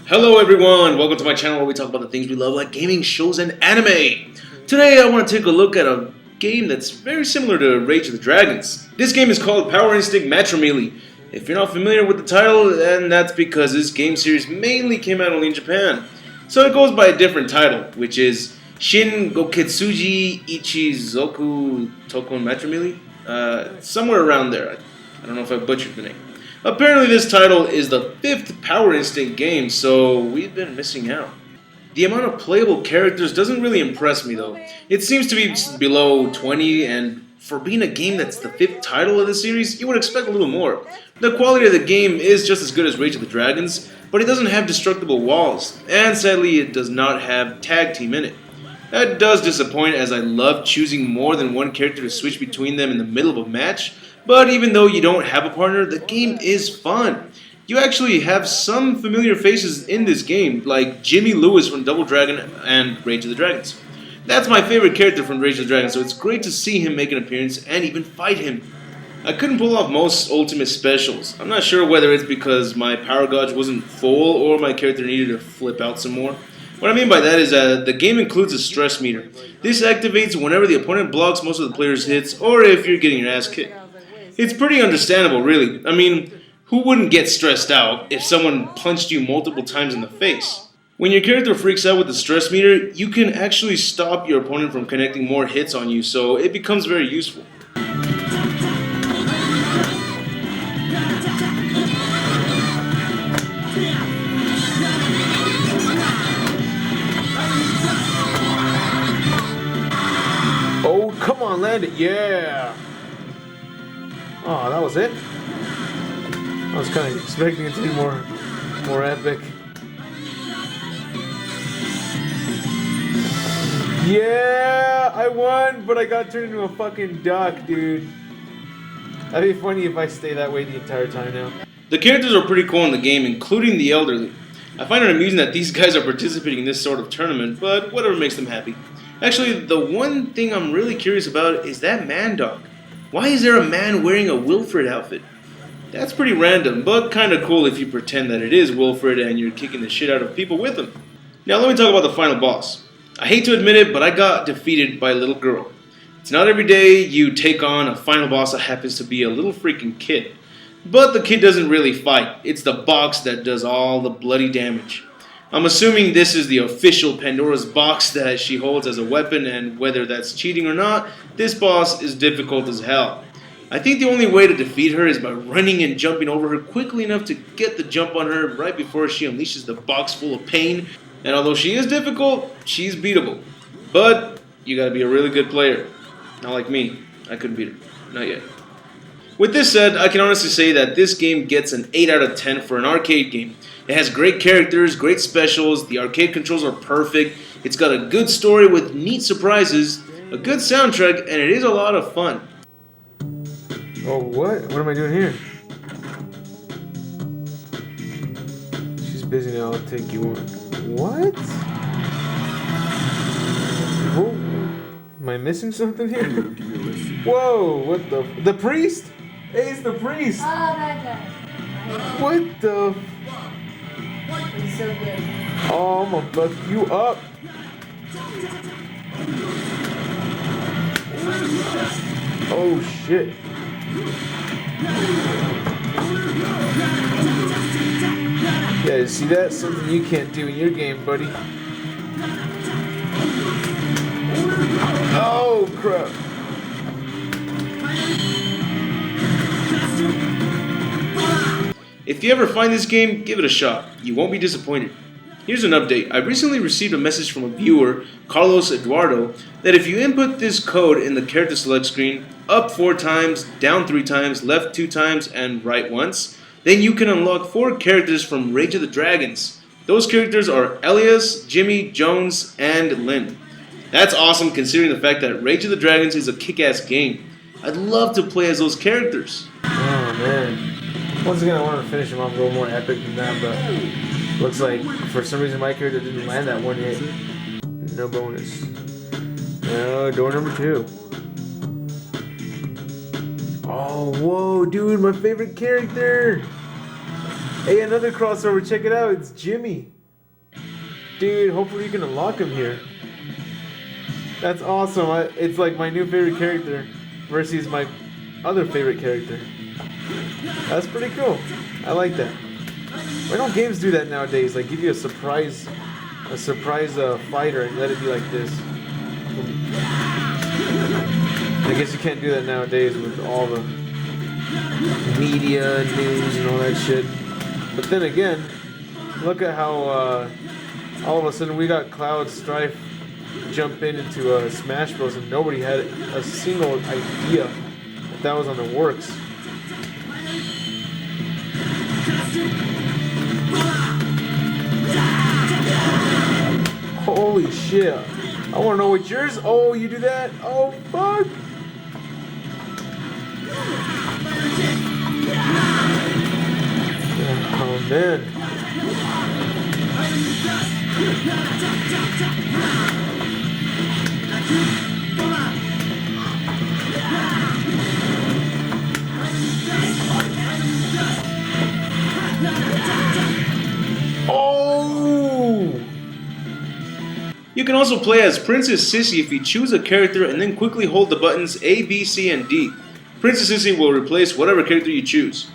Hello everyone, welcome to my channel where we talk about the things we love like gaming, shows, and anime. Today I want to take a look at a game that's very similar to Rage of the Dragons. This game is called Power Instinct Matrimelee. If you're not familiar with the title, then that's because this game series mainly came out only in Japan. So it goes by a different title, which is Shin Goketsuji Ichizoku Tokon Matrimelee? Somewhere around there. I don't know if I butchered the name. Apparently this title is the 5th Power Instinct game, so we've been missing out. The amount of playable characters doesn't really impress me though. It seems to be below 20, and for being a game that's the 5th title of the series, you would expect a little more. The quality of the game is just as good as Rage of the Dragons, but it doesn't have destructible walls, and sadly it does not have TagTeam in it. That does disappoint, as I love choosing more than one character to switch between them in the middle of a match. But even though you don't have a partner, the game is fun. You actually have some familiar faces in this game, like Jimmy Lewis from Double Dragon and Rage of the Dragons. That's my favorite character from Rage of the Dragons, so it's great to see him make an appearance and even fight him. I couldn't pull off most ultimate specials. I'm not sure whether it's because my power gauge wasn't full or my character needed to flip out some more. What I mean by that is the game includes a stress meter. This activates whenever the opponent blocks most of the player's hits or if you're getting your ass kicked. It's pretty understandable, really. I mean, who wouldn't get stressed out if someone punched you multiple times in the face? When your character freaks out with the stress meter, you can actually stop your opponent from connecting more hits on you, so it becomes very useful. Oh, come on, land it, yeah! Oh, that was it? I was kind of expecting it to be more epic. Yeah, I won, but I got turned into a fucking duck, dude. That'd be funny if I stay that way the entire time now. The characters are pretty cool in the game, including the elderly. I find it amusing that these guys are participating in this sort of tournament, but whatever makes them happy. Actually, the one thing I'm really curious about is that man dog. Why is there a man wearing a Wilfred outfit? That's pretty random, but kinda cool if you pretend that it is Wilfred and you're kicking the shit out of people with him. Now let me talk about the final boss. I hate to admit it, but I got defeated by a little girl. It's not every day you take on a final boss that happens to be a little freaking kid. But the kid doesn't really fight. It's the box that does all the bloody damage. I'm assuming this is the official Pandora's box that she holds as a weapon, and whether that's cheating or not, this boss is difficult as hell. I think the only way to defeat her is by running and jumping over her quickly enough to get the jump on her right before she unleashes the box full of pain, and although she is difficult, she's beatable. But you gotta be a really good player. Not like me, I couldn't beat her. Not yet. With this said, I can honestly say that this game gets an 8 out of 10 for an arcade game. It has great characters, great specials, the arcade controls are perfect, it's got a good story with neat surprises, a good soundtrack, and it is a lot of fun. Oh, what? What am I doing here? She's busy now, I'll take you on. What? Whoa. Am I missing something here? Whoa, what the priest? Hey, it's the priest! Oh, that guy. What the? He's so good. Oh, I'm gonna fuck you up. Oh shit. Yeah, see that? Something you can't do in your game, buddy. Oh crap. If you ever find this game, give it a shot. You won't be disappointed. Here's an update. I recently received a message from a viewer, Carlos Eduardo, that if you input this code in the character select screen, up 4 times, down 3 times, left 2 times, and right once, then you can unlock 4 characters from Rage of the Dragons. Those characters are Elias, Jimmy, Jones, and Lynn. That's awesome considering the fact that Rage of the Dragons is a kick-ass game. I'd love to play as those characters. Oh man. Once again, I wanted to finish him off a little more epic than that, but looks like for some reason my character didn't land that one hit. No bonus. Door number 2. Oh, whoa, dude, my favorite character. Hey, another crossover. Check it out. It's Jimmy. Dude, hopefully you can unlock him here. That's awesome. It's like my new favorite character versus my other favorite character. That's pretty cool. I like that. Why don't games do that nowadays? Like give you a surprise fighter and let it be like this. I guess you can't do that nowadays with all the media, news, and all that shit. But then again, look at how all of a sudden we got Cloud Strife jump into Smash Bros. And nobody had a single idea that was on the works. Holy shit. I want to know what yours... Oh, you do that? Oh, fuck. Oh, man. Oh! You can also play as Princess Sissy if you choose a character and then quickly hold the buttons A, B, C, and D. Princess Sissy will replace whatever character you choose.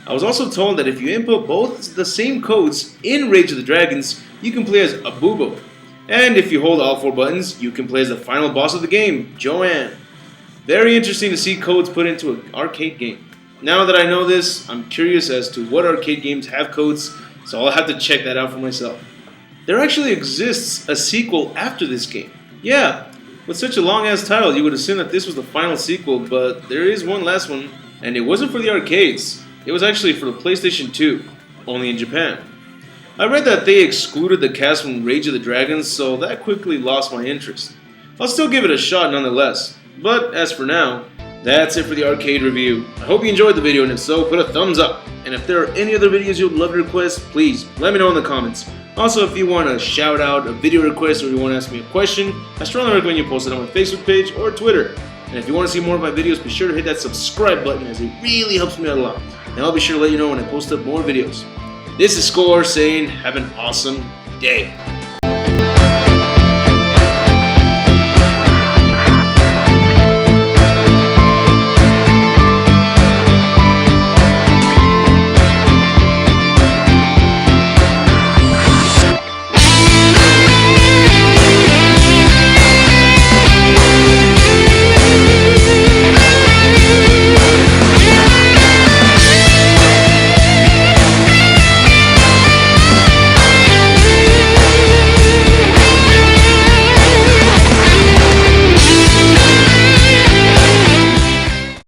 I was also told that if you input both the same codes in Rage of the Dragons, you can play as Abubo. And if you hold all 4 buttons, you can play as the final boss of the game, Joanne. Very interesting to see codes put into an arcade game. Now that I know this, I'm curious as to what arcade games have codes, so I'll have to check that out for myself. There actually exists a sequel after this game. Yeah, with such a long-ass title, you would assume that this was the final sequel, but there is one last one, and it wasn't for the arcades. It was actually for the PlayStation 2, only in Japan. I read that they excluded the cast from Rage of the Dragons, so that quickly lost my interest. I'll still give it a shot nonetheless, but as for now, that's it for the arcade review. I hope you enjoyed the video, and if so, put a thumbs up. And if there are any other videos you'd love to request, please let me know in the comments. Also, if you want to shout out a video request or you want to ask me a question, I strongly recommend you post it on my Facebook page or Twitter. And if you want to see more of my videos, be sure to hit that subscribe button as it really helps me out a lot. And I'll be sure to let you know when I post up more videos. This is Score saying have an awesome day.